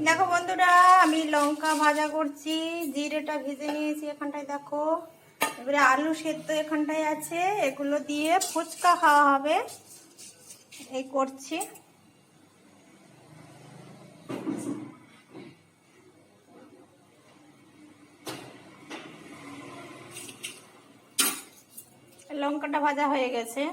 দেখো বন্ধুরা, আমি লঙ্কা ভাজা করছি, জিরেটা ভেজে নিয়েছি এখানটায়। দেখো, এবারে আলু সেদ্ধ এখানটায় আছে, এগুলো দিয়ে ফুচকা খাওয়া হবে, এই করছি। লঙ্কাটা ভাজা হয়ে গেছে।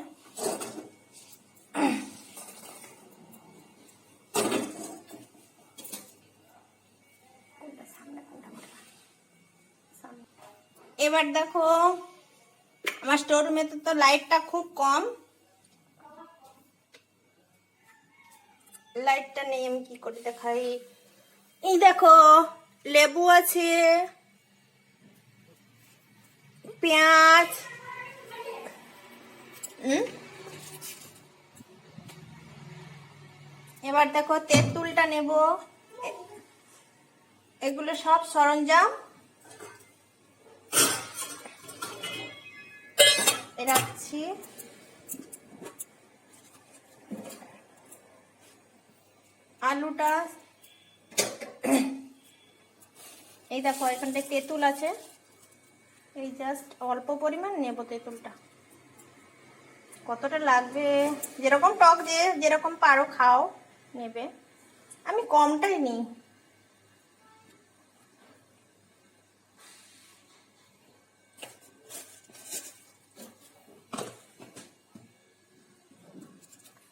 এবার দেখো, আমার স্টোর রুমে তো লাইটটা খুব কম, লাইটটা নেই, আমি কি করে দেখাই। এই দেখো, লেবু আছে, পেঁয়াজ, এবার দেখো তেঁতুলটা নেব, এগুলো সব সরঞ্জাম রাখছি। আলুটা, এই দেখো এখানটায় তেঁতুল আছে, এই জাস্ট অল্প পরিমাণ নেব তেঁতুলটা। কতটা লাগবে, যেরকম টক যেরকম পারো খাও নেবে, আমি কমটাই নিই।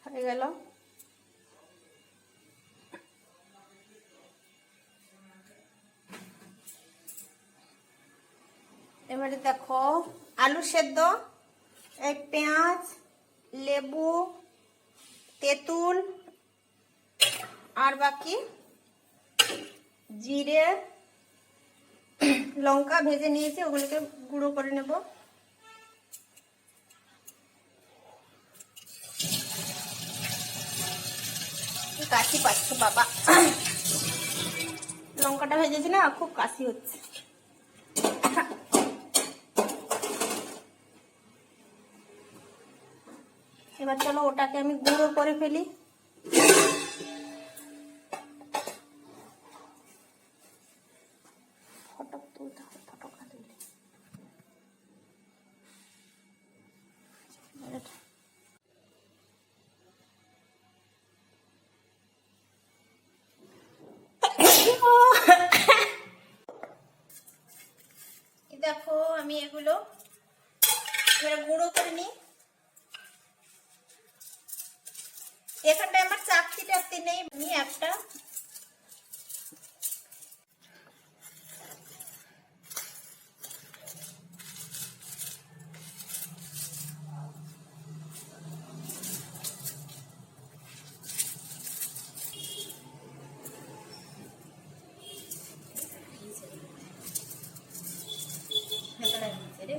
হয়ে গেল। এবারে দেখো, আলু সেদ্ধ, এক পেঁয়াজ, লেবু, তেঁতুল, আর বাকি জিরে লঙ্কা ভেজে নিয়েছি, ওগুলোকে গুঁড়ো করে নেব। কাশি পাচ্ছে বাবা, লঙ্কাটা ভেজেছি না, খুব কাশি হচ্ছে। এবার চলো ওটাকে আমি গুঁড়ো করে ফেলি। ফটক তুলতে হবে, ফটকটা তুলতে। দেখো, আমি এগুলো গুঁড়ো করে নিই। এখানটায় আমার চাকতি টাকতি নেই, আমি একটা রে।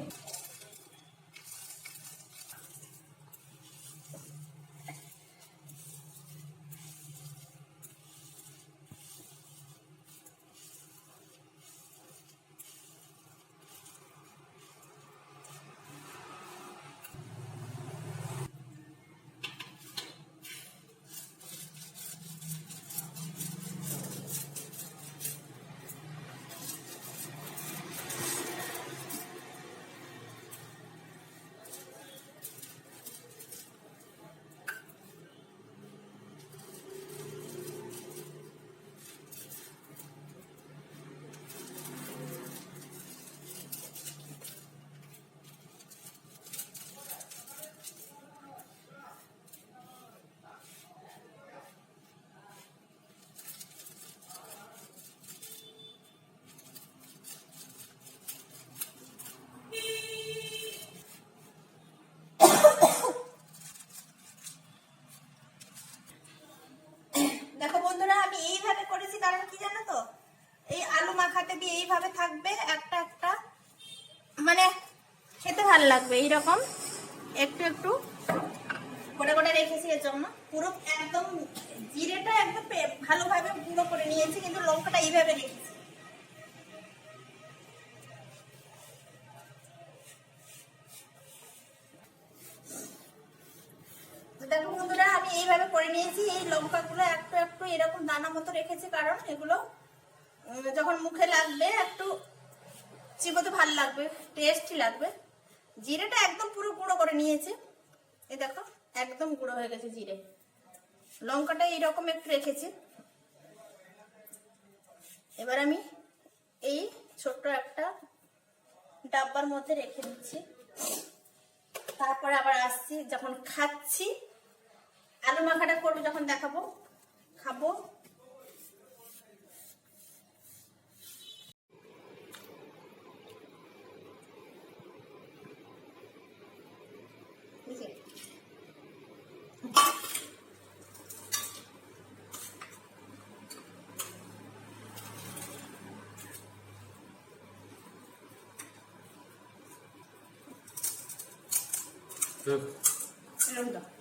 দেখো বন্ধুরা, আমি এইভাবে করেছি, কারণ কি জানো তো, এই আলু মাখাতে দিয়ে এইভাবে থাকবে একটা একটা, মানে খেতে ভালো লাগবে। এইরকম একটু একটু গোটা গোটা রেখেছি এর জন্য। পুরো একদম জিরেটা একদম ভালোভাবে গুঁড়ো করে নিয়েছি, কিন্তু লঙ্কাটা এইভাবে রেখেছি। দেখো বন্ধুরা, আমি এইভাবে করে করে নিয়েছি। এই লঙ্কাগুলো একটু একটু এরকম দানা মতো রেখেছি, কারণ এগুলো যখন মুখে লাগবে একটু চিবোতে ভালো লাগবে, টেস্টি লাগবে। জিরেটা একদম পুরো গুঁড়ো করে নিয়েছি, এই দেখো একদম গুঁড়ো হয়ে গেছে জিরে। লঙ্কাটা এইরকম একটু রেখেছি। এবার আমি এই ছোট্ট একটা ডাব্বার মধ্যে রেখে দিচ্ছি। তারপরে আবার আসছি যখন খাচ্ছি, আলু মাখাটা করবো যখন দেখাবো, খাবো। এরকম দাও।